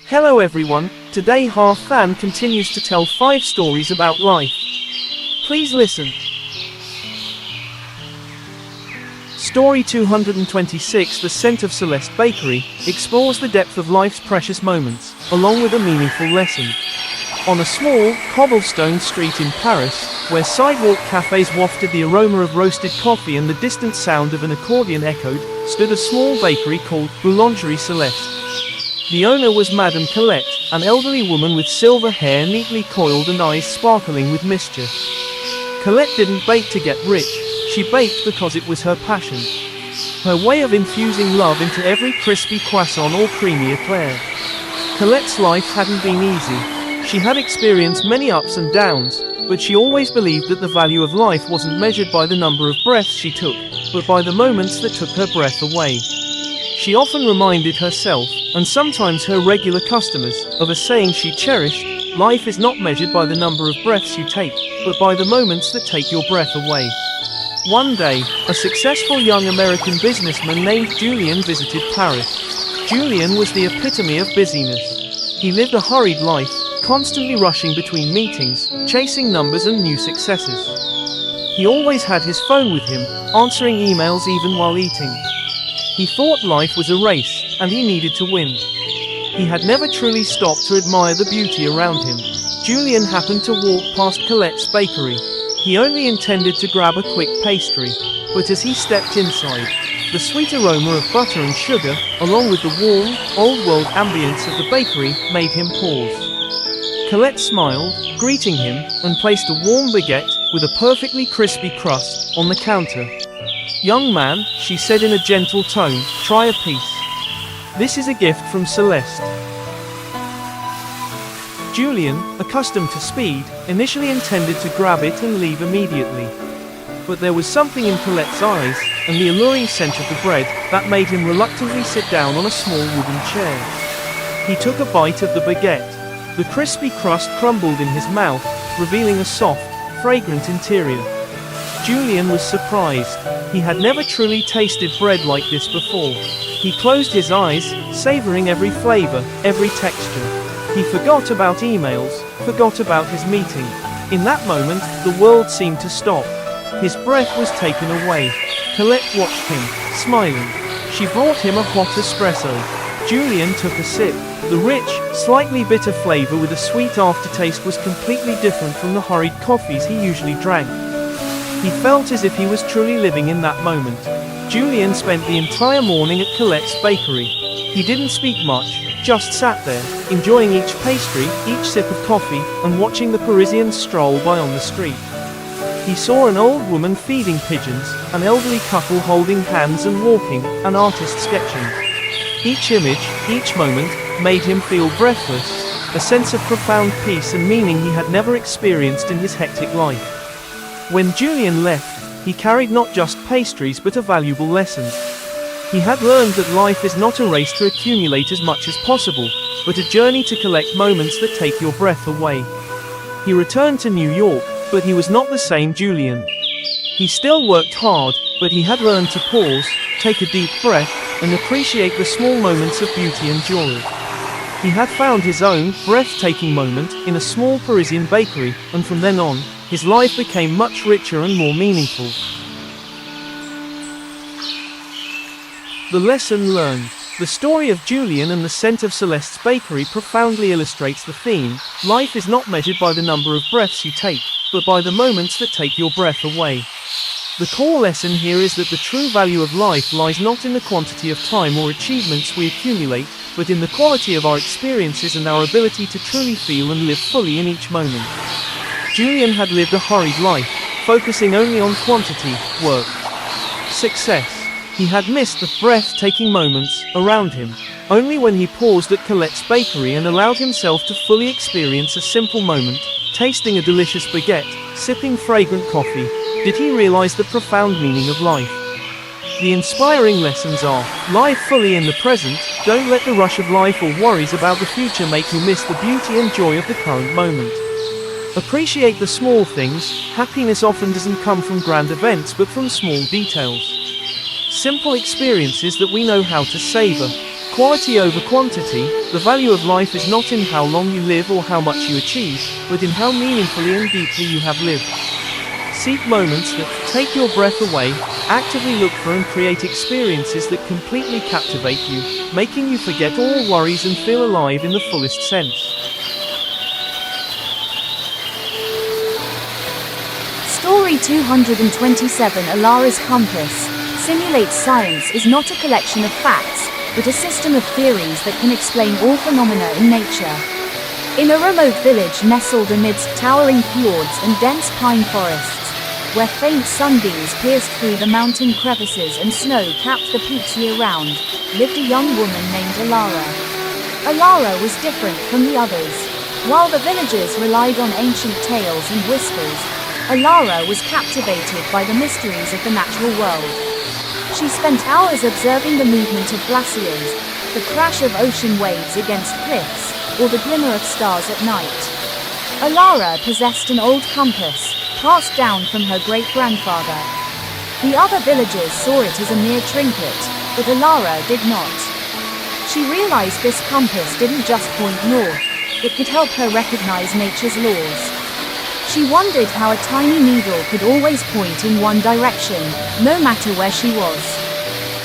Hello everyone, today Half-Fan continues to tell 5 stories about life. Please listen. Story 226, The Scent of Celeste Bakery, explores the depth of life's precious moments, along with a meaningful lesson. On a small, cobblestone street in Paris, where sidewalk cafes wafted the aroma of roasted coffee and the distant sound of an accordion echoed, stood a small bakery called Boulangerie Celeste. The owner was Madame Colette, an elderly woman with silver hair neatly coiled and eyes sparkling with mischief. Colette didn't bake to get rich, she baked because it was her passion. Her way of infusing love into every crispy croissant or creamy eclair. Colette's life hadn't been easy. She had experienced many ups and downs, but she always believed that the value of life wasn't measured by the number of breaths she took, but by the moments that took her breath away. She often reminded herself, and sometimes her regular customers, of a saying she cherished: life is not measured by the number of breaths you take, but by the moments that take your breath away. One day, a successful young American businessman named Julien visited Paris. Julien was the epitome of busyness. He lived a hurried life, constantly rushing between meetings, chasing numbers and new successes. He always had his phone with him, answering emails even while eating. He thought life was a race, and he needed to win. He had never truly stopped to admire the beauty around him. Julien happened to walk past Colette's bakery. He only intended to grab a quick pastry, but as he stepped inside, the sweet aroma of butter and sugar, along with the warm, old-world ambience of the bakery, made him pause. Colette smiled, greeting him, and placed a warm baguette, with a perfectly crispy crust, on the counter. "Young man," she said in a gentle tone, "try a piece. This is a gift from Celeste." Julien, accustomed to speed, initially intended to grab it and leave immediately. But there was something in Colette's eyes, and the alluring scent of the bread, that made him reluctantly sit down on a small wooden chair. He took a bite of the baguette. The crispy crust crumbled in his mouth, revealing a soft, fragrant interior. Julien was surprised. He had never truly tasted bread like this before. He closed his eyes, savoring every flavor, every texture. He forgot about emails, forgot about his meeting. In that moment, the world seemed to stop. His breath was taken away. Colette watched him, smiling. She brought him a hot espresso. Julien took a sip. The rich, slightly bitter flavor with a sweet aftertaste was completely different from the hurried coffees he usually drank. He felt as if he was truly living in that moment. Julien spent the entire morning at Colette's bakery. He didn't speak much, just sat there, enjoying each pastry, each sip of coffee, and watching the Parisians stroll by on the street. He saw an old woman feeding pigeons, an elderly couple holding hands and walking, an artist sketching. Each image, each moment, made him feel breathless, a sense of profound peace and meaning he had never experienced in his hectic life. When Julien left, he carried not just pastries but a valuable lesson. He had learned that life is not a race to accumulate as much as possible, but a journey to collect moments that take your breath away. He returned to New York, but he was not the same Julien. He still worked hard, but he had learned to pause, take a deep breath, and appreciate the small moments of beauty and joy. He had found his own, breathtaking moment in a small Parisian bakery, and from then on, his life became much richer and more meaningful. The lesson learned. The story of Julien and the scent of Celeste's bakery profoundly illustrates the theme: life is not measured by the number of breaths you take, but by the moments that take your breath away. The core lesson here is that the true value of life lies not in the quantity of time or achievements we accumulate, but in the quality of our experiences and our ability to truly feel and live fully in each moment. Julien had lived a hurried life, focusing only on quantity, work, success. He had missed the breathtaking moments around him. Only when he paused at Colette's bakery and allowed himself to fully experience a simple moment, tasting a delicious baguette, sipping fragrant coffee, did he realize the profound meaning of life. The inspiring lessons are: live fully in the present, don't let the rush of life or worries about the future make you miss the beauty and joy of the current moment. Appreciate the small things. Happiness often doesn't come from grand events but from small details. Simple experiences that we know how to savor. Quality over quantity, the value of life is not in how long you live or how much you achieve, but in how meaningfully and deeply you have lived. Seek moments that take your breath away, actively look for and create experiences that completely captivate you, making you forget all worries and feel alive in the fullest sense. Story 227 Elara's Compass simulates science is not a collection of facts, but a system of theories that can explain all phenomena in nature. In a remote village nestled amidst towering fjords and dense pine forests, where faint sunbeams pierced through the mountain crevices and snow capped the peaks year-round, lived a young woman named Elara. Elara was different from the others. While the villagers relied on ancient tales and whispers, Elara was captivated by the mysteries of the natural world. She spent hours observing the movement of glaciers, the crash of ocean waves against cliffs, or the glimmer of stars at night. Elara possessed an old compass, passed down from her great-grandfather. The other villagers saw it as a mere trinket, but Elara did not. She realized this compass didn't just point north, it could help her recognize nature's laws. She wondered how a tiny needle could always point in one direction, no matter where she was.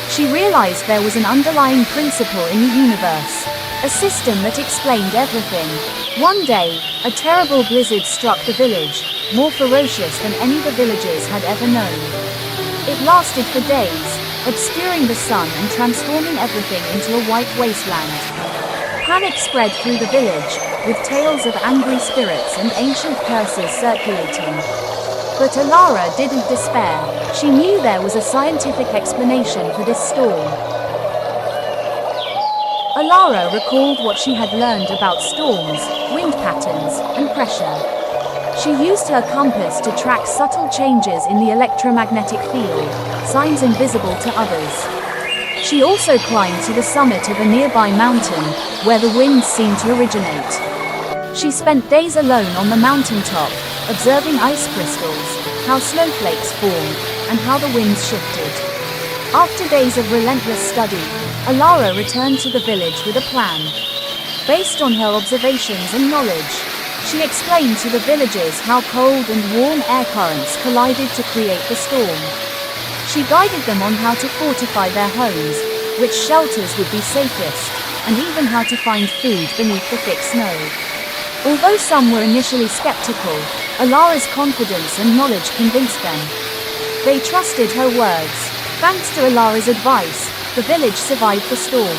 She realized there was an underlying principle in the universe, a system that explained everything. One day, a terrible blizzard struck the village, more ferocious than any the villagers had ever known. It lasted for days, obscuring the sun and transforming everything into a white wasteland. Panic spread through the village, with tales of angry spirits and ancient curses circulating. But Elara didn't despair. She knew there was a scientific explanation for this storm. Elara recalled what she had learned about storms, wind patterns, and pressure. She used her compass to track subtle changes in the electromagnetic field, signs invisible to others. She also climbed to the summit of a nearby mountain, where the winds seemed to originate. She spent days alone on the mountaintop, observing ice crystals, how snowflakes formed, and how the winds shifted. After days of relentless study, Elara returned to the village with a plan. Based on her observations and knowledge, she explained to the villagers how cold and warm air currents collided to create the storm. She guided them on how to fortify their homes, which shelters would be safest, and even how to find food beneath the thick snow. Although some were initially skeptical, Elara's confidence and knowledge convinced them. They trusted her words. Thanks to Elara's advice, the village survived the storm.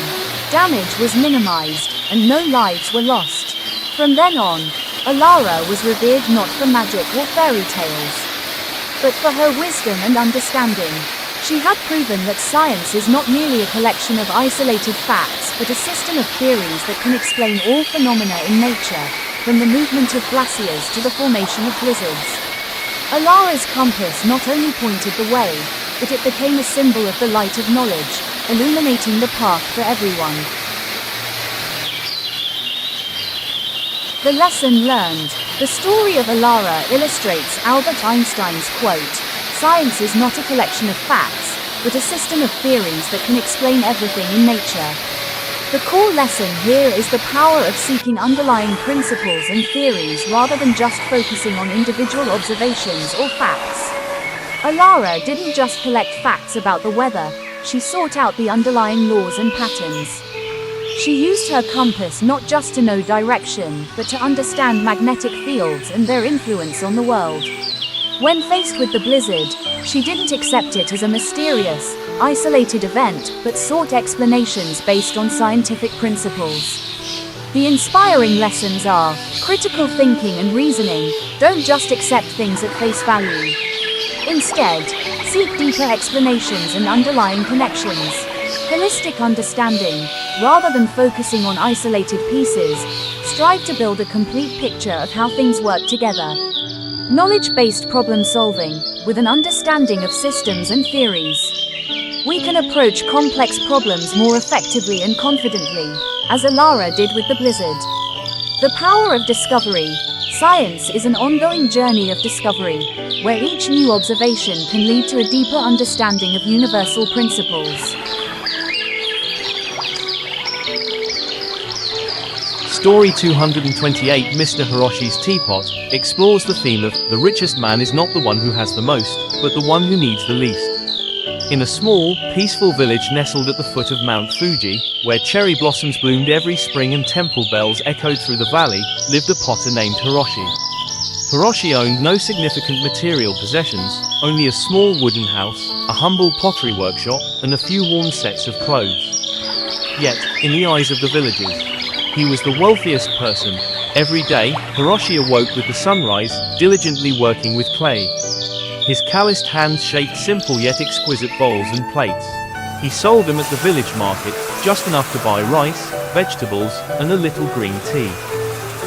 Damage was minimized, and no lives were lost. From then on, Elara was revered not for magic or fairy tales, but for her wisdom and understanding. She had proven that science is not merely a collection of isolated facts, but a system of theories that can explain all phenomena in nature, from the movement of glaciers to the formation of blizzards. Elara's compass not only pointed the way, but it became a symbol of the light of knowledge, illuminating the path for everyone. The lesson learned. The story of Elara illustrates Albert Einstein's quote, "Science is not a collection of facts, but a system of theories that can explain everything in nature." The core lesson here is the power of seeking underlying principles and theories rather than just focusing on individual observations or facts. Elara didn't just collect facts about the weather, she sought out the underlying laws and patterns. She used her compass not just to know direction, but to understand magnetic fields and their influence on the world. When faced with the blizzard, she didn't accept it as a mysterious, isolated event, but sought explanations based on scientific principles. The inspiring lessons are critical thinking and reasoning. Don't just accept things at face value. Instead, seek deeper explanations and underlying connections. Holistic understanding. Rather than focusing on isolated pieces, strive to build a complete picture of how things work together. Knowledge-based problem solving, with an understanding of systems and theories. We can approach complex problems more effectively and confidently, as Elara did with the blizzard. The power of discovery. Science is an ongoing journey of discovery, where each new observation can lead to a deeper understanding of universal principles. Story 228 Mr. Hiroshi's Teapot explores the theme of the richest man is not the one who has the most, but the one who needs the least. In a small, peaceful village nestled at the foot of Mount Fuji, where cherry blossoms bloomed every spring and temple bells echoed through the valley, lived a potter named Hiroshi. Hiroshi owned no significant material possessions, only a small wooden house, a humble pottery workshop, and a few worn sets of clothes. Yet, in the eyes of the villagers, he was the wealthiest person. Every day, Hiroshi awoke with the sunrise, diligently working with clay. His calloused hands shaped simple yet exquisite bowls and plates. He sold them at the village market, just enough to buy rice, vegetables, and a little green tea.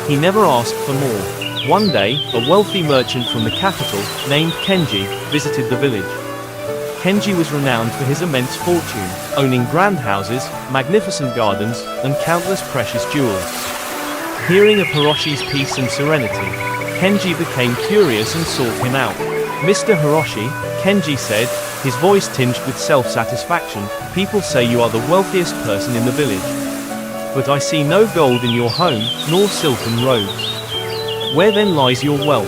He never asked for more. One day, a wealthy merchant from the capital, named Kenji, visited the village. Kenji was renowned for his immense fortune, owning grand houses, magnificent gardens, and countless precious jewels. Hearing of Hiroshi's peace and serenity, Kenji became curious and sought him out. Mr. Hiroshi, Kenji said, his voice tinged with self-satisfaction, people say you are the wealthiest person in the village. But I see no gold in your home, nor silken robes. Where then lies your wealth?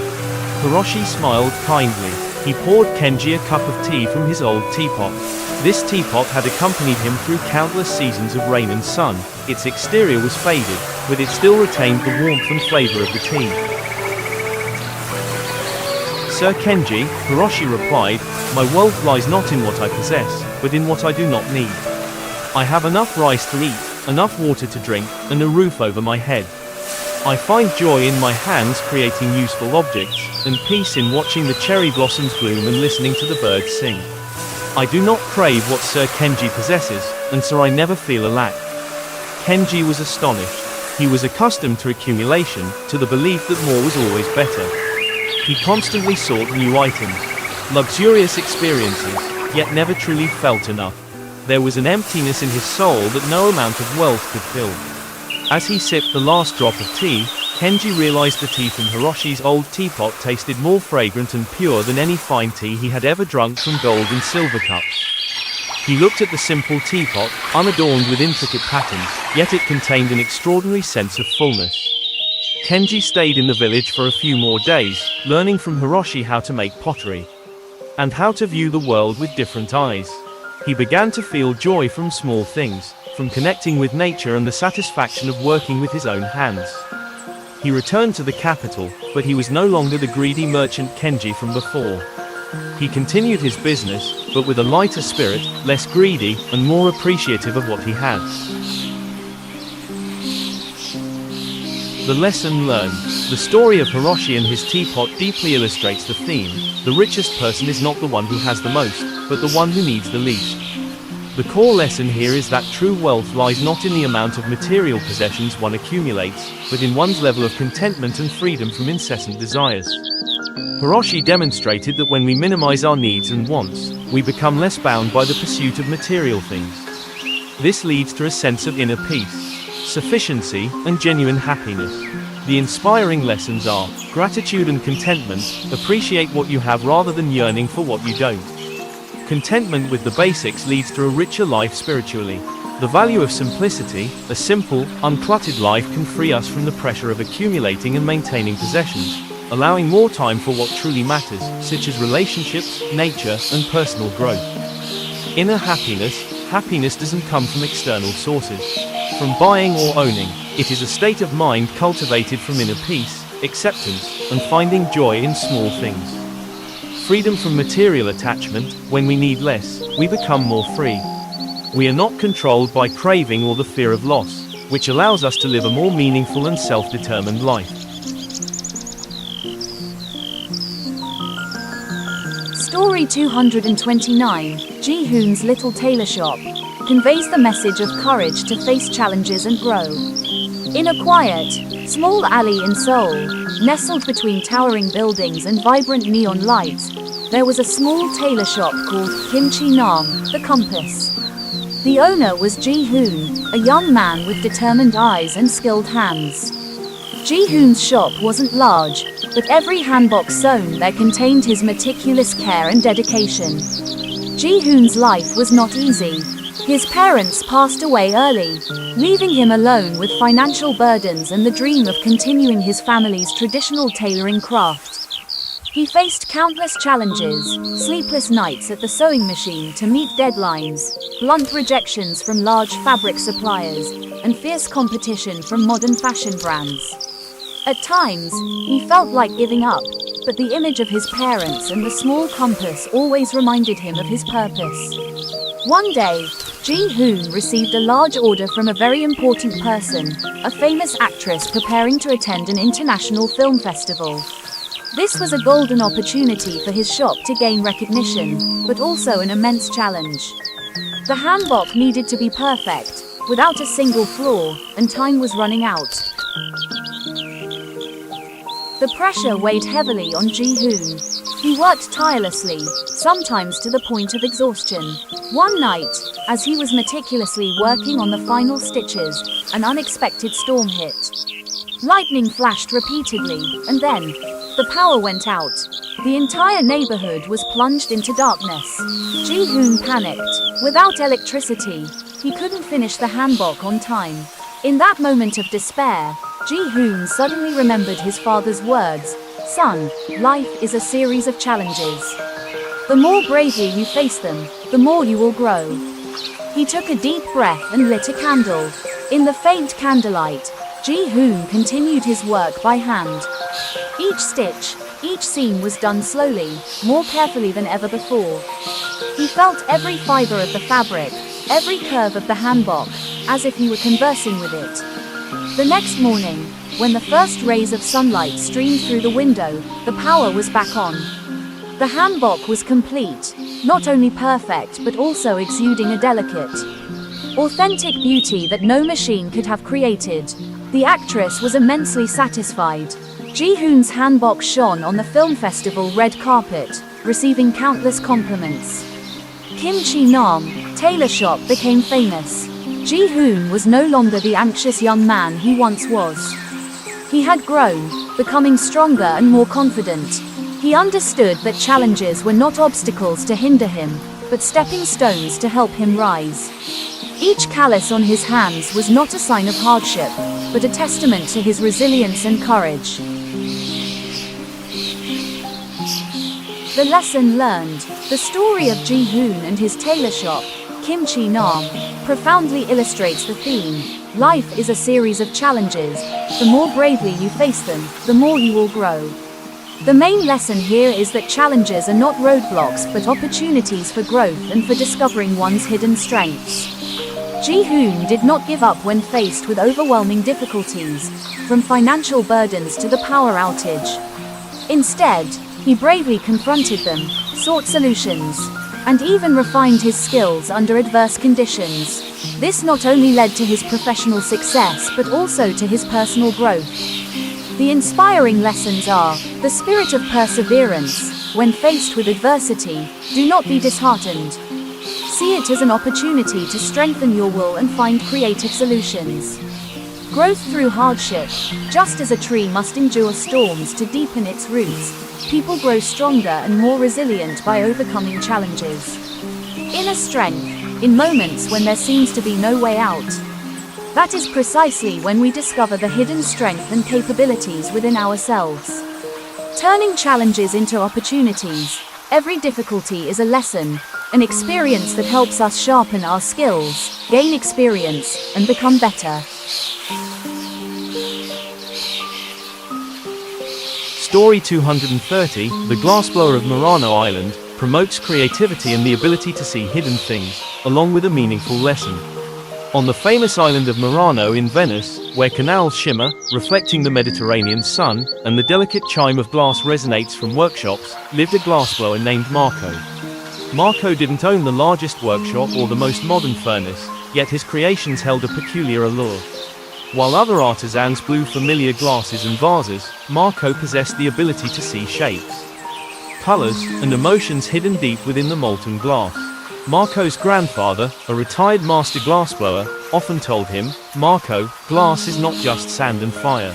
Hiroshi smiled kindly. He poured Kenji a cup of tea from his old teapot. This teapot had accompanied him through countless seasons of rain and sun. Its exterior was faded, but it still retained the warmth and flavor of the tea. Sir Kenji, Hiroshi replied, my wealth lies not in what I possess, but in what I do not need. I have enough rice to eat, enough water to drink, and a roof over my head. I find joy in my hands creating useful objects, and peace in watching the cherry blossoms bloom and listening to the birds sing. I do not crave what Sir Kenji possesses, and so I never feel a lack. Kenji was astonished. He was accustomed to accumulation, to the belief that more was always better. He constantly sought new items, luxurious experiences, yet never truly felt enough. There was an emptiness in his soul that no amount of wealth could fill. As he sipped the last drop of tea, Kenji realized the tea from Hiroshi's old teapot tasted more fragrant and pure than any fine tea he had ever drunk from gold and silver cups. He looked at the simple teapot, unadorned with intricate patterns, yet it contained an extraordinary sense of fullness. Kenji stayed in the village for a few more days, learning from Hiroshi how to make pottery, and how to view the world with different eyes. He began to feel joy from small things, from connecting with nature and the satisfaction of working with his own hands. He returned to the capital, but he was no longer the greedy merchant Kenji from before. He continued his business, but with a lighter spirit, less greedy, and more appreciative of what he had. The lesson learned. The story of Hiroshi and his teapot deeply illustrates the theme. The richest person is not the one who has the most, but the one who needs the least. The core lesson here is that true wealth lies not in the amount of material possessions one accumulates, but in one's level of contentment and freedom from incessant desires. Hiroshi demonstrated that when we minimize our needs and wants, we become less bound by the pursuit of material things. This leads to a sense of inner peace, sufficiency, and genuine happiness. The inspiring lessons are gratitude and contentment. Appreciate what you have rather than yearning for what you don't. Contentment with the basics leads to a richer life spiritually. The value of simplicity. A simple, uncluttered life can free us from the pressure of accumulating and maintaining possessions, allowing more time for what truly matters, such as relationships, nature, and personal growth. Inner happiness. Happiness doesn't come from external sources, from buying or owning. It is a state of mind cultivated from inner peace, acceptance, and finding joy in small things. Freedom from material attachment. When we need less, we become more free. We are not controlled by craving or the fear of loss, which allows us to live a more meaningful and self-determined life. Story 229, Ji-hoon's Little Tailor Shop, conveys the message of courage to face challenges and grow. In a quiet, small alley in Seoul, nestled between towering buildings and vibrant neon lights, there was a small tailor shop called Kimchi Nam, the Compass. The owner was Ji-hoon, a young man with determined eyes and skilled hands. Ji-hoon's shop wasn't large, but every hanbok sewn there contained his meticulous care and dedication. Ji-hoon's life was not easy. His parents passed away early, leaving him alone with financial burdens and the dream of continuing his family's traditional tailoring craft. He faced countless challenges, sleepless nights at the sewing machine to meet deadlines, blunt rejections from large fabric suppliers, and fierce competition from modern fashion brands. At times, he felt like giving up, but the image of his parents and the small compass always reminded him of his purpose. One day, Ji-hoon received a large order from a very important person, a famous actress preparing to attend an international film festival. This was a golden opportunity for his shop to gain recognition, but also an immense challenge. The hanbok needed to be perfect, without a single flaw, and time was running out. The pressure weighed heavily on Ji-hoon. He worked tirelessly, sometimes to the point of exhaustion. One night, as he was meticulously working on the final stitches, an unexpected storm hit. Lightning flashed repeatedly, and then, the power went out. The entire neighborhood was plunged into darkness. Ji-hoon panicked. Without electricity, he couldn't finish the hanbok on time. In that moment of despair, Ji-hoon suddenly remembered his father's words, "Son, life is a series of challenges. The more bravely you face them, the more you will grow." He took a deep breath and lit a candle. In the faint candlelight, Ji-hoon continued his work by hand. Each stitch, each seam was done slowly, more carefully than ever before. He felt every fiber of the fabric, every curve of the hanbok, as if he were conversing with it. The next morning, when the first rays of sunlight streamed through the window, the power was back on. The hanbok was complete, not only perfect but also exuding a delicate, authentic beauty that no machine could have created. The actress was immensely satisfied. Ji-hoon's hanbok shone on the film festival red carpet, receiving countless compliments. Kimchi Nam, tailor shop became famous. Ji-hoon was no longer the anxious young man he once was. He had grown, becoming stronger and more confident. He understood that challenges were not obstacles to hinder him, but stepping stones to help him rise. Each callus on his hands was not a sign of hardship, but a testament to his resilience and courage. The lesson learned. The story of Ji-hoon and his tailor shop, Kimchi Nam, profoundly illustrates the theme. Life is a series of challenges. The more bravely you face them, the more you will grow. The main lesson here is that challenges are not roadblocks but opportunities for growth and for discovering one's hidden strengths. Ji-hoon did not give up when faced with overwhelming difficulties, from financial burdens to the power outage. Instead, he bravely confronted them, sought solutions, and even refined his skills under adverse conditions. This not only led to his professional success but also to his personal growth. The inspiring lessons are: the spirit of perseverance. When faced with adversity, do not be disheartened. See it as an opportunity to strengthen your will and find creative solutions. Growth through hardship. Just as a tree must endure storms to deepen its roots, people grow stronger and more resilient by overcoming challenges. Inner strength. In moments when there seems to be no way out, that is precisely when we discover the hidden strength and capabilities within ourselves. Turning challenges into opportunities. Every difficulty is a lesson, an experience that helps us sharpen our skills, gain experience, and become better. Story 230, The Glassblower of Murano Island, promotes creativity and the ability to see hidden things, along with a meaningful lesson. On the famous island of Murano in Venice, where canals shimmer, reflecting the Mediterranean sun, and the delicate chime of glass resonates from workshops, lived a glassblower named Marco. Marco didn't own the largest workshop or the most modern furnace, yet his creations held a peculiar allure. While other artisans blew familiar glasses and vases, Marco possessed the ability to see shapes, colors, and emotions hidden deep within the molten glass. Marco's grandfather, a retired master glassblower, often told him, "Marco, glass is not just sand and fire.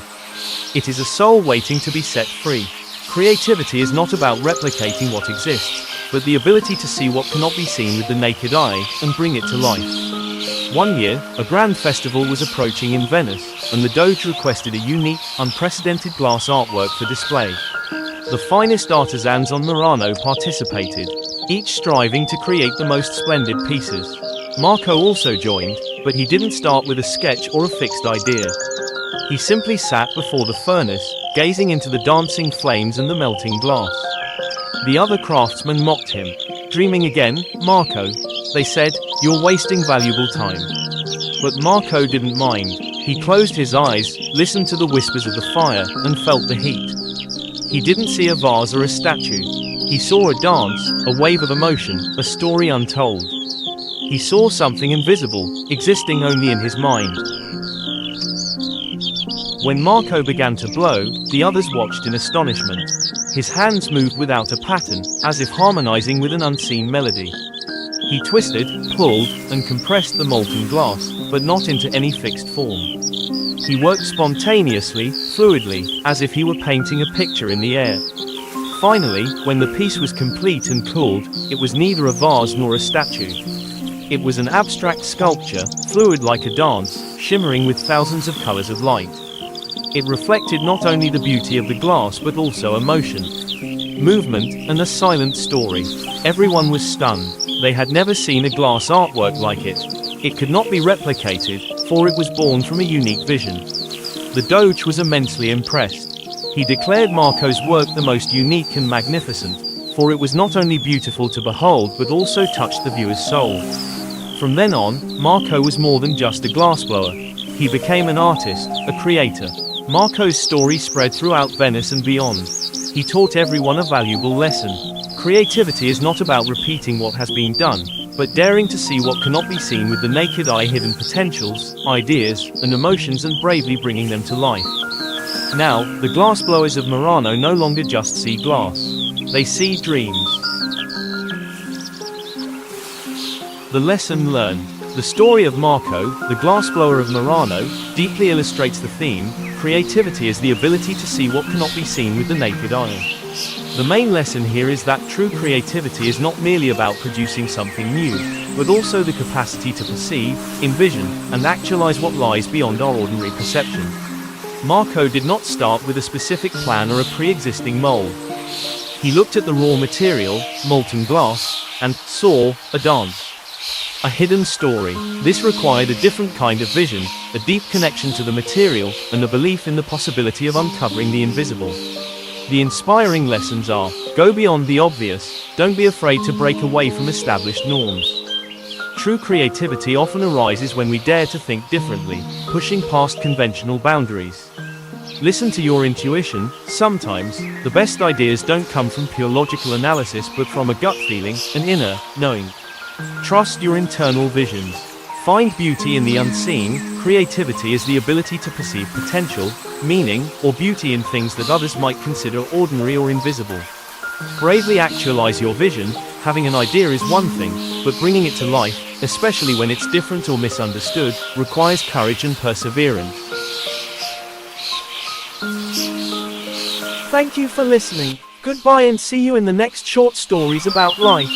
It is a soul waiting to be set free. Creativity is not about replicating what exists, but the ability to see what cannot be seen with the naked eye, and bring it to life. One year, a grand festival was approaching in Venice, and the Doge requested a unique, unprecedented glass artwork for display. The finest artisans on Murano participated, each striving to create the most splendid pieces. Marco also joined, but he didn't start with a sketch or a fixed idea. He simply sat before the furnace, gazing into the dancing flames and the melting glass. The other craftsmen mocked him. "Dreaming again, Marco?" they said, "You're wasting valuable time." But Marco didn't mind. He closed his eyes, listened to the whispers of the fire, and felt the heat. He didn't see a vase or a statue. He saw a dance, a wave of emotion, a story untold. He saw something invisible, existing only in his mind. When Marco began to blow, the others watched in astonishment. His hands moved without a pattern, as if harmonizing with an unseen melody. He twisted, pulled, and compressed the molten glass, but not into any fixed form. He worked spontaneously, fluidly, as if he were painting a picture in the air. Finally, when the piece was complete and cooled, it was neither a vase nor a statue. It was an abstract sculpture, fluid like a dance, shimmering with thousands of colors of light. It reflected not only the beauty of the glass but also emotion, movement, and a silent story. Everyone was stunned. They had never seen a glass artwork like it. It could not be replicated, for it was born from a unique vision. The Doge was immensely impressed. He declared Marco's work the most unique and magnificent, for it was not only beautiful to behold but also touched the viewer's soul. From then on, Marco was more than just a glassblower. He became an artist, a creator. Marco's story spread throughout Venice and beyond. He taught everyone a valuable lesson. Creativity is not about repeating what has been done, but daring to see what cannot be seen with the naked eye, hidden potentials, ideas, and emotions, and bravely bringing them to life. Now, the glassblowers of Murano no longer just see glass. They see dreams. The lesson learned. The story of Marco, the glassblower of Murano, deeply illustrates the theme: creativity is the ability to see what cannot be seen with the naked eye. The main lesson here is that true creativity is not merely about producing something new, but also the capacity to perceive, envision, and actualize what lies beyond our ordinary perception. Marco did not start with a specific plan or a pre-existing mold. He looked at the raw material, molten glass, and saw a dance. A hidden story. This required a different kind of vision, a deep connection to the material, and a belief in the possibility of uncovering the invisible. The inspiring lessons are: go beyond the obvious, don't be afraid to break away from established norms. True creativity often arises when we dare to think differently, pushing past conventional boundaries. Listen to your intuition. Sometimes, the best ideas don't come from pure logical analysis but from a gut feeling, an inner knowing. Trust your internal visions. Find beauty in the unseen. Creativity is the ability to perceive potential, meaning, or beauty in things that others might consider ordinary or invisible. Bravely actualize your vision. Having an idea is one thing, but bringing it to life, especially when it's different or misunderstood, requires courage and perseverance. Thank you for listening. Goodbye and see you in the next short stories about life.